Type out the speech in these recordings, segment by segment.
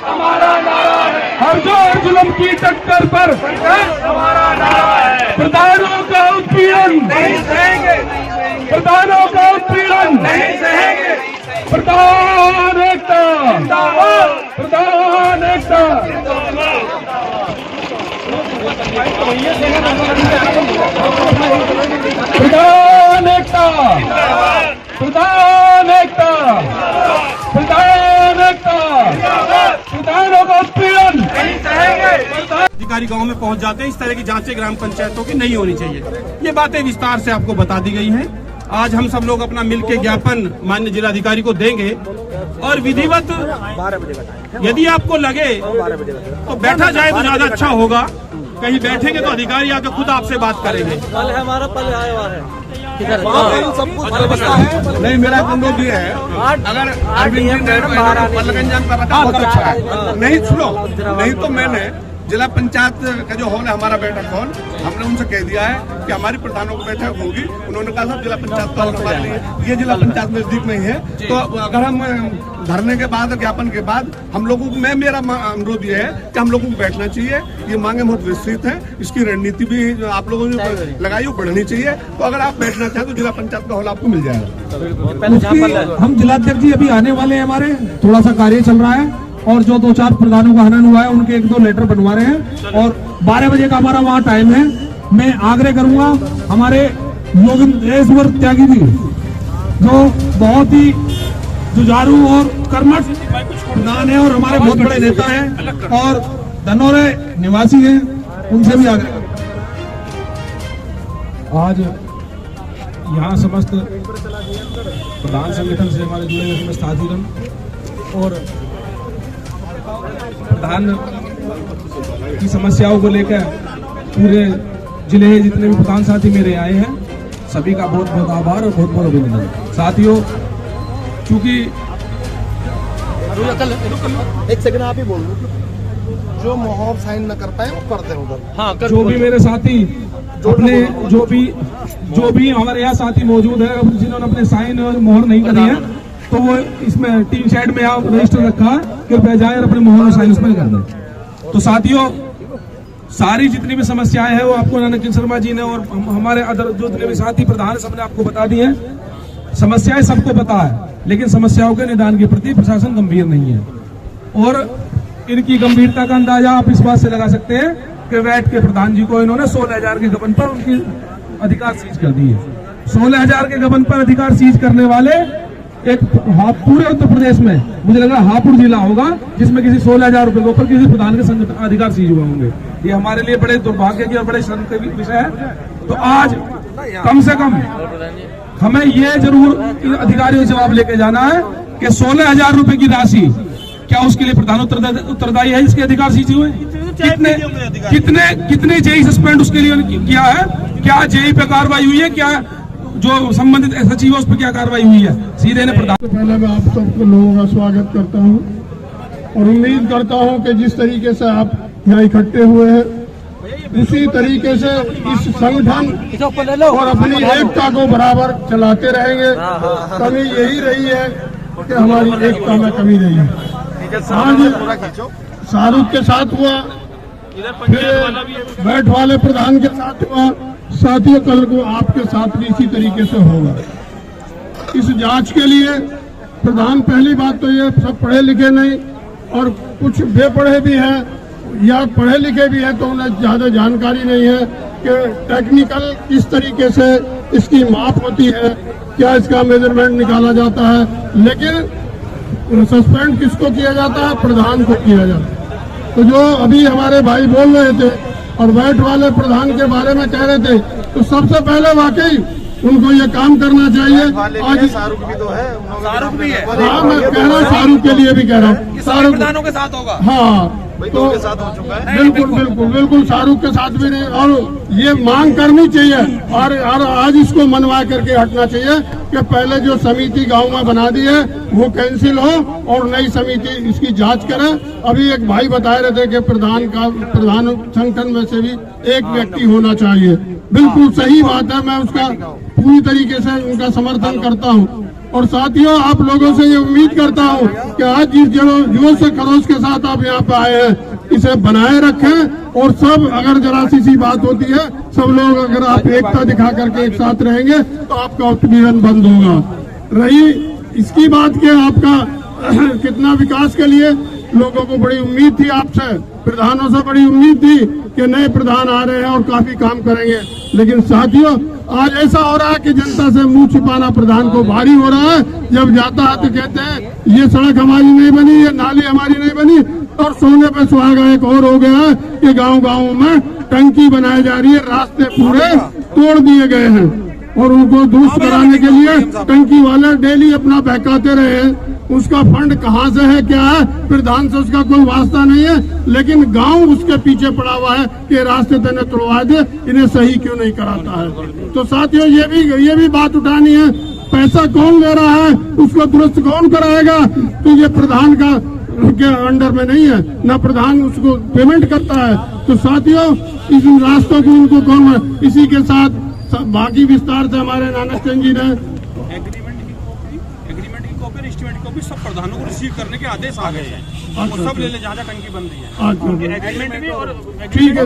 हमारा नारा है, हर जोर जुल्म की टक्कर पर हमारा नारा है, प्रधानों का उत्पीड़न नहीं सहेंगे, प्रधानों का उत्पीड़न नहीं सहेंगे, प्रधान एकता जिंदाबाद, प्रधान एकता प्रधान एकता प्रधान एकता प्रधान एकता प्रधानों का उत्पीड़न नहीं सहेंगे। अधिकारी गांव में पहुंच जाते हैं, इस तरह की जांचें ग्राम पंचायतों की नहीं होनी चाहिए। ये बातें विस्तार से आपको बता दी गई हैं। आज हम सब लोग अपना मिलकर ज्ञापन माननीय जिलाधिकारी को देंगे और विधिवत यदि आपको लगे तो बैठा जाए तो ज्यादा अच्छा होगा। कहीं बैठेंगे तो अधिकारी आकर खुद आपसे बात करेंगे। पल है हमारा, पल आया हुआ है सब कुछ व्यवस्था है। नहीं, मेरा अनुरोध ये है, अगर बहुत अच्छा है, नहीं सुनो, नहीं तो मैंने जिला पंचायत का जो हॉल है हमारा बैठक हॉल, हमने उनसे कह दिया है कि हमारी प्रधानों की बैठक होगी। उन्होंने कहा था जिला पंचायत का हॉल हमारे लिए, ये जिला पंचायत नजदीक नहीं है, तो अगर हम धरने के बाद ज्ञापन के बाद हम लोगों को, मेरा अनुरोध ये है कि हम लोगों को बैठना चाहिए। ये मांगे बहुत विस्तृत है, इसकी रणनीति भी आप लोगों ने लगाई वो बढ़नी चाहिए। तो अगर आप बैठना चाहें तो जिला पंचायत का हॉल आपको मिल जाएगा। हम जिलाध्यक्ष जी अभी आने वाले हैं, हमारे थोड़ा सा कार्य चल रहा है और जो 2-4 प्रधानों का हनन हुआ है उनके 1-2 लेटर बनवा रहे हैं और 12 बजे का हमारा वहाँ टाइम है। मैं आग्रह करूंगा हमारे योगेंद्र त्यागी जी जो बहुत ही जुझारू और कर्मठ प्रधान है और हमारे बहुत बड़े नेता हैं और धनौरे निवासी हैं, उनसे भी आग्रह करूंगा। आज यहाँ समस्त प्रधान संगठन से हमारे जुड़े हुए समस्त साथीगण और प्रधान की समस्याओं को लेकर पूरे जिले के जितने भी प्रधान साथी मेरे आए हैं, सभी का बहुत बहुत आभार और बहुत बहुत अभिनंदन। साथियों, क्योंकि एक सेकंड आप ही बोल दो, जो मोहर साइन न कर पाए वो कर दे उधर। हाँ, जो भी मेरे साथी अपने जो भी हमारे यहाँ साथी मौजूद है जिन्होंने अपने साइन और मोहर नहीं करी है तो वो इसमें टीम शेड में आप रजिस्टर रखा है, कृपया जाए और अपने मोहर साइन उसमें कर दें। तो साथियों, सारी जितनी भी समस्याएं हैं वो आपको नानक शर्मा जी ने और हमारे अदर जो जितने भी साथी प्रधान सबने आपको बता दी है। समस्याएं सबको पता है, लेकिन समस्याओं के निदान के प्रति प्रशासन गंभीर नहीं है और इनकी गंभीरता का अंदाजा आप इस बात से लगा सकते हैं कि वैट के प्रधान जी को इन्होंने 16,000 के गबन पर उनकी अधिकार सीज कर दिए। 16,000 के गबन पर अधिकार सीज करने वाले एक पूरे उत्तर प्रदेश में मुझे लग रहा है हापुड़ जिला होगा जिसमें किसी 16,000 रुपए के ऊपर किसी प्रधान के अधिकार सीज हुए होंगे। ये हमारे लिए बड़े दुर्भाग्य की और बड़े शर्म का विषय है। तो आज कम से कम हमें ये जरूर अधिकारियों से जवाब लेके जाना है कि 16,000 रुपए की राशि क्या उसके लिए प्रधान उत्तरदायी है जिसके अधिकार सीज हुए? कितने जेई सस्पेंड उसके लिए किया है? क्या जेई पे कार्रवाई हुई है? क्या जो संबंधित सचिव उस पर क्या कार्रवाई हुई है? सीधे ने प्रधान। पहले मैं आप सब लोगों का स्वागत करता हूं और उम्मीद करता हूं कि जिस तरीके से आप यहाँ इकट्ठे हुए हैं उसी तरीके से इस संगठन और अपनी एकता को बराबर चलाते रहेंगे। कमी यही रही है कि हमारी एकता में कमी रही है। आज शाहरुख के साथ हुआ, फिर बैठ वाले प्रधान के साथ हुआ, साथियों कल को आपके साथ भी इसी तरीके से होगा। इस जांच के लिए प्रधान, पहली बात तो ये सब पढ़े लिखे नहीं और कुछ बेपढ़े भी हैं या पढ़े लिखे भी हैं तो उन्हें ज्यादा जानकारी नहीं है कि टेक्निकल किस तरीके से इसकी माप होती है, क्या इसका मेजरमेंट निकाला जाता है। लेकिन सस्पेंड किसको किया जाता है? प्रधान को किया जाता है। तो जो अभी हमारे भाई बोल रहे थे और वैट वाले प्रधान के बारे में कह रहे थे, तो सबसे पहले वाकई उनको ये काम करना चाहिए। आज शाहरुख भी तो है, शाहरुख भी है। हाँ, मैं कह रहा हूँ शाहरुख के लिए भी कह रहा हूँ, शाहरुख प्रधानों के साथ होगा। हाँ, तो के साथ हो चुका है। बिल्कुल शाहरुख के साथ भी नहीं। और ये मांग करनी चाहिए और आज इसको मनवा करके हटना चाहिए कि पहले जो समिति गांव में बना दी है वो कैंसिल हो और नई समिति इसकी जांच करे। अभी एक भाई बता रहे थे कि प्रधान संगठन में से भी एक व्यक्ति होना चाहिए। बिल्कुल सही बात है, मैं उसका पूरी तरीके से उनका समर्थन करता हूँ। और साथियों, आप लोगों से ये उम्मीद करता हूँ कि आज जिस जोश से खरोश के साथ आप यहाँ पे आए हैं, इसे बनाए रखें। और सब, अगर जरा सी बात होती है, सब लोग अगर आप एकता दिखा करके एक साथ रहेंगे तो आपका उत्पीड़न बंद होगा। रही इसकी बात कि आपका कितना विकास के लिए लोगों को बड़ी उम्मीद थी, आपसे प्रधानों से बड़ी उम्मीद थी कि नए प्रधान आ रहे हैं और काफी काम करेंगे। लेकिन साथियों, आज ऐसा हो रहा है कि जनता से मुंह छिपाना प्रधान को भारी हो रहा है। जब जाता है तो कहते हैं ये सड़क हमारी नहीं बनी, ये नाली हमारी नहीं बनी, और सोने पे सुहागा एक और हो गया है कि गांव-गांव में टंकी बनाई जा रही है, रास्ते पूरे तोड़ दिए गए हैं और उनको दुरुस्त कराने के लिए टंकी वाले डेली अपना बहकाते रहे हैं। उसका फंड कहाँ से है, क्या है, प्रधान से उसका कोई वास्ता नहीं है, लेकिन गांव उसके पीछे पड़ा हुआ है कि रास्ते तेने तोड़वा दे, इन्हें सही क्यों नहीं कराता है। तो साथियों, ये भी बात उठानी है, पैसा कौन ले रहा है, उसको दुरुस्त कौन कराएगा। तो ये प्रधान के अंडर में नहीं है, ना प्रधान उसको पेमेंट करता है। तो साथियों, इस रास्तों को उनको कौन, इसी के साथ बाकी विस्तार से हमारे नानक चंद जी ने एग्रीमेंट की कॉपी, एस्टीमेट की कॉपी सब प्रधानों को रिसीव करने के आदेश आ गए हैं। वो सब ले ले, जहाँ टंकी बन रही है, एग्रीमेंट भी और ठीक है।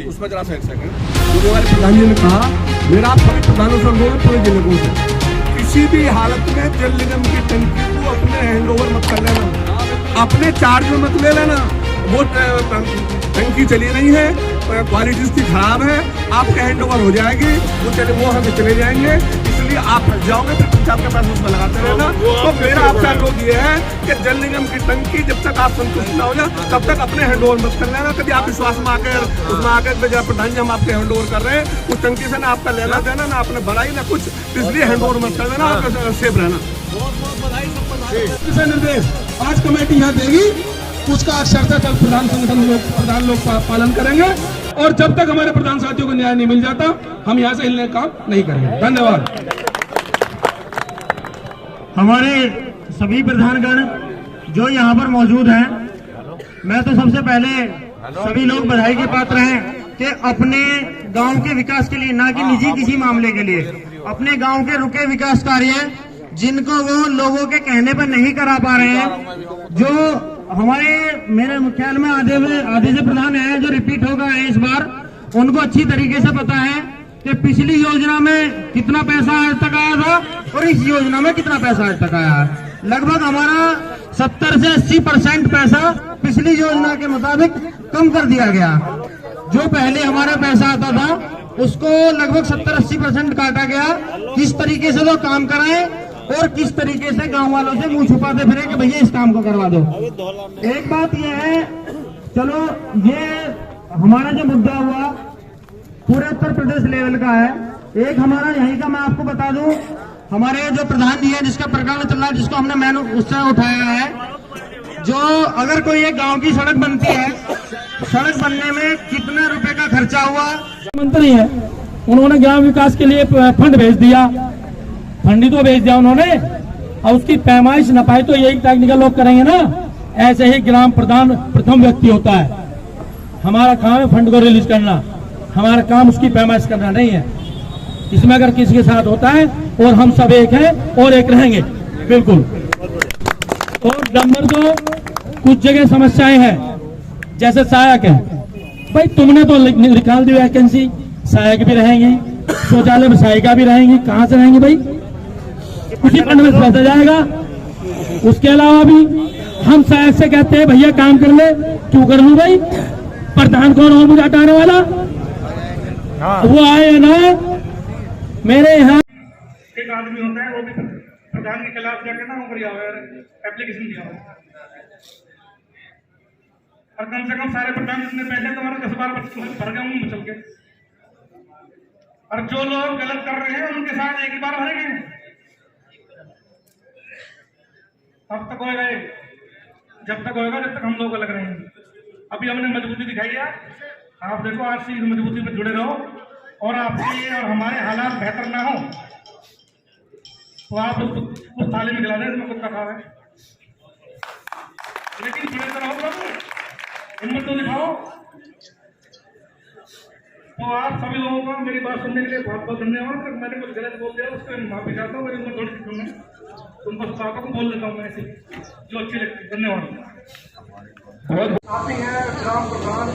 उसमें जरा सा एक सेकंड, हमारे प्रधान जी ने कहा, मेरा आप सभी प्रधानों से अनुरोध है, पूरे जिले को किसी भी हालत में जल निगम की टंकी को अपने हैंड ओवर मत कर लेना, अपने चार्ज में मत ले लेना। वो टंकी चली नहीं है, क्वालिटी इसकी खराब है, आपके हैंड ओवर हो जाएगी, वो हमें चले जाएंगे, इसलिए आप फंस जाओगे, फिर पंचायत का पैसा उसमें लगाते रहना। तो मेरा आपसे अनुरोध ये है कि जल निगम की टंकी जब तक आप संतुष्ट न हो जाए तब तक अपने हैंड ओवर मत कर लेना। कभी आप विश्वास में आकर उसमें आकर जरा प्रधान जी हम आपके हैंड ओवर कर रहे हैं, उस टंकी से ना आपका लेना देना, ना आपने बढ़ाई ना कुछ, इसलिए हैंड ओवर मत कर देना, आप सेफ रहना। निर्देश आज कमेटी यहाँ देगी, उसका अक्षरशः कल प्रधान लोग पालन करेंगे। और जब तक हमारे प्रधान साथियों को न्याय नहीं मिल जाता, हम यहाँ से हिलने का काम नहीं करेंगे। धन्यवाद। हमारे सभी प्रधानगण जो यहाँ पर मौजूद हैं, मैं तो सबसे पहले सभी लोग बधाई के पात्र हैं कि अपने गांव के विकास के लिए, ना कि निजी किसी मामले के लिए, अपने गांव के रुके विकास कार्य जिनको वो लोगों के कहने पर नहीं करा पा रहे हैं, जो हमारे मेरे ख्याल में आधे से प्रधान है जो रिपीट होगा इस बार, उनको अच्छी तरीके से पता है कि पिछली योजना में कितना पैसा आज तक आया था और इस योजना में कितना पैसा आज तक आया है। लगभग हमारा 70 से 80% पैसा पिछली योजना के मुताबिक कम कर दिया गया। जो पहले हमारा पैसा आता था उसको लगभग 70-80% काटा गया। किस तरीके से वो काम कराएं और किस तरीके से गांव वालों से मुंह छुपाते फिरे कि भैया इस काम को करवा दो। एक बात यह है, चलो ये हमारा जो मुद्दा हुआ पूरे उत्तर प्रदेश लेवल का है। एक हमारा यहीं का मैं आपको बता दूं, हमारे जो प्रधान जी है जिसका प्रकरण चल रहा है, जिसको हमने मैंने उससे उठाया है, जो अगर कोई एक गांव की सड़क बनती है, सड़क बनने में कितने रुपए का खर्चा हुआ। मंत्री है, उन्होंने ग्राम विकास के लिए फंड भेज दिया, फंड ही तो भेज दिया उन्होंने, और उसकी पैमाइश न पाए तो यही टेक्निकल लोग करेंगे ना। ऐसे ही ग्राम प्रधान प्रथम व्यक्ति होता है। हमारा काम है फंड को रिलीज करना, हमारा काम उसकी पैमाइश करना नहीं है। इसमें अगर किसी के साथ होता है और हम सब एक हैं और एक रहेंगे, बिल्कुल। और नंबर 2, कुछ जगह समस्याएं हैं, जैसे सहायक है, भाई तुमने तो निकाल दी वैकेंसी, सहायक भी रहेंगी, शौचालय में सहायिका भी रहेंगी, कहाँ से रहेंगी भाई, उसी फंड में पैसा जाएगा। उसके अलावा भी हम सहायक से कहते हैं भैया काम कर ले, क्यों कर लूं भाई, प्रधान कौन और मुझे हटाने वाला, वो आए ना मेरे यहाँ। एक आदमी होता है, वो भी प्रधान के खिलाफ जाकर ना एप्लीकेशन दिया हुआ, और कम से कम सारे प्रधान जितने बैठे तुम्हारे 10 बार भर गए उनमें चल के, और जो लोग गलत कर रहे हैं उनके साथ एक ही बार भरेंगे। अब तक होएगा, जब तक होएगा जब तक हम लोग अलग रहेंगे। अभी हमने मजबूती दिखाई है, आप देखो आज से इस मजबूती में जुड़े रहो, और आपके और हमारे हालात बेहतर ना हो तो आप उस थाली में खिला दें इसमें कुत्ता खा रहे हैं, लेकिन जुड़े तो रहो, हिम्मत तो दिखाओ। तो आप सभी लोगों का मेरी बात सुनने के लिए बहुत बहुत धन्यवाद। अगर मैंने कुछ गलत बोल दिया उसके लिए माफी चाहता हूँ। मेरी उम्र थोड़ी सी कम है, तुमको बातों को बोल देता हूँ मैं ऐसे जो अच्छी लगती है। धन्यवाद। साथी हैं ग्राम प्रधान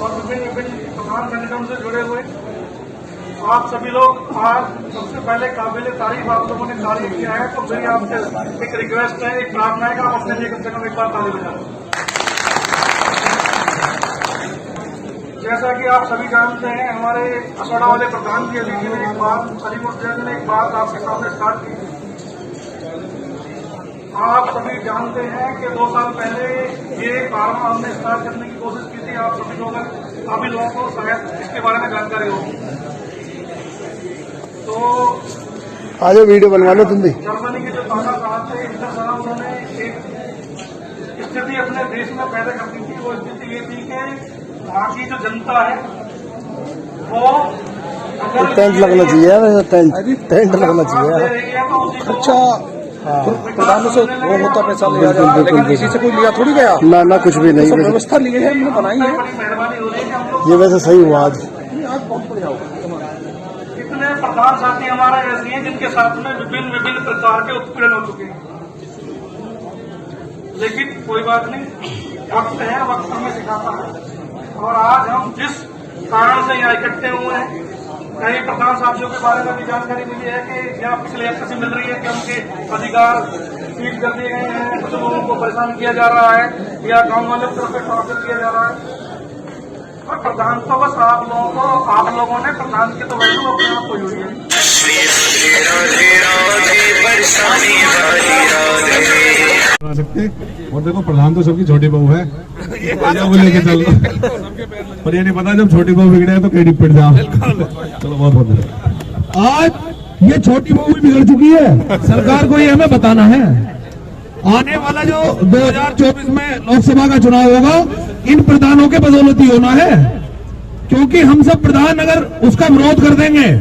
और विभिन्न प्रधान संगठन से जुड़े हुए आप सभी लोग, आज सबसे पहले काबिल तारीफ आप लोगों ने कार्य किया है, तो मेरी आपसे एक रिक्वेस्ट है, एक प्रार्थना है कि आप अपने लिए कम से कम एक बार ताली बजाएं। जैसा कि आप सभी जानते हैं, हमारे असोड़ा वाले प्रधान जी अली जी ने एक बात, अली मुर्तजा ने एक बात आपके सामने स्टार्ट की। आप सभी जानते हैं कि 2 साल पहले ये कारवा हमने स्टार्ट करने की कोशिश की थी। आप सभी लोगों को शायद इसके बारे में जानकारी होगी। तो आज वीडियो बनवा लो तुम भी। जर्मनी के जो ताजा साहब थे, इंटर साहब, उन्होंने एक स्थिति अपने देश में पैदा कर दी थी। वो स्थिति ये थी कि वहाँ की जो जनता है वो अगर टेंट लगना चाहिए, टेंट लगना चाहिए। अच्छा, प्रधान से वो होता पैसा लिया जाए, लेकिन किसी से कोई लिया थोड़ी गया ना, ना कुछ भी नहीं, व्यवस्था ली है, हमने बनाई है। बड़ी मेहरबानी हो रही है कि हम लोग ये वैसे सही हुआ आज। कितने प्रधान साथी हमारे ऐसे हैं जिनके साथ में विभिन्न प्रकार के उत्पीड़न हो चुके हैं, लेकिन कोई बात नहीं, वक्त है, वक्त हमें सिखाता है। और आज हम जिस कारण से यहाँ इकट्ठे हुए हैं, कई प्रधान साथियों के बारे में भी जानकारी मिली है कि यहाँ पिछले हफ्ते से मिल रही है कि उनके अधिकार सीज कर दिए गए हैं, कुछ लोगों को परेशान किया जा रहा है या गांव वालों की तरफ से टॉर्चर किया जा रहा है। और प्रधान तो बस आप लोगों ने प्रधान की तो वैल्यू अपने आप को हुई है। और देखो प्रधान तो सबकी छोटी बहू है, वो लेके चल रहा, पर ये नहीं पता जब छोटी बहू बिगड़े तो कहीं पिट जाओ। चलो बहुत बहुत आज ये छोटी बहू भी बिगड़ चुकी है, सरकार को ये हमें बताना है। आने वाला जो 2024 में लोकसभा का चुनाव होगा, इन प्रधानों के बदौलत ही होना है, क्योंकि हम सब प्रधान अगर उसका विरोध कर देंगे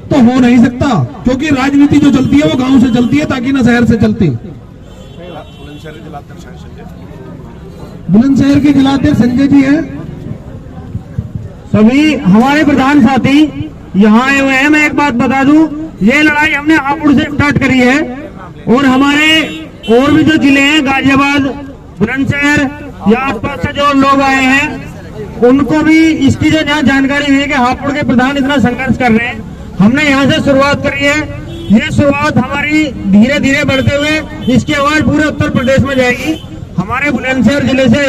तो हो नहीं सकता, क्योंकि राजनीति जो चलती है वो गांव से चलती है, ताकि ना शहर से चलती। बुलंदशहर के जिलाध्यक्ष संजय जी हैं। सभी हमारे प्रधान साथी यहाँ आए हुए हैं। मैं एक बात बता दूं, ये लड़ाई हमने हापुड़ से स्टार्ट करी है, और हमारे और भी जो जिले हैं, गाजियाबाद, बुलंदशहर या आसपास से जो लोग आए हैं, उनको भी इसकी जो यहाँ जानकारी हुई है कि हापुड़ के प्रधान इतना संघर्ष कर रहे हैं, हमने यहाँ से शुरुआत करी है। ये शुरुआत हमारी धीरे धीरे बढ़ते हुए इसकी आवाज पूरे उत्तर प्रदेश में जाएगी। हमारे बुलंदशहर जिले से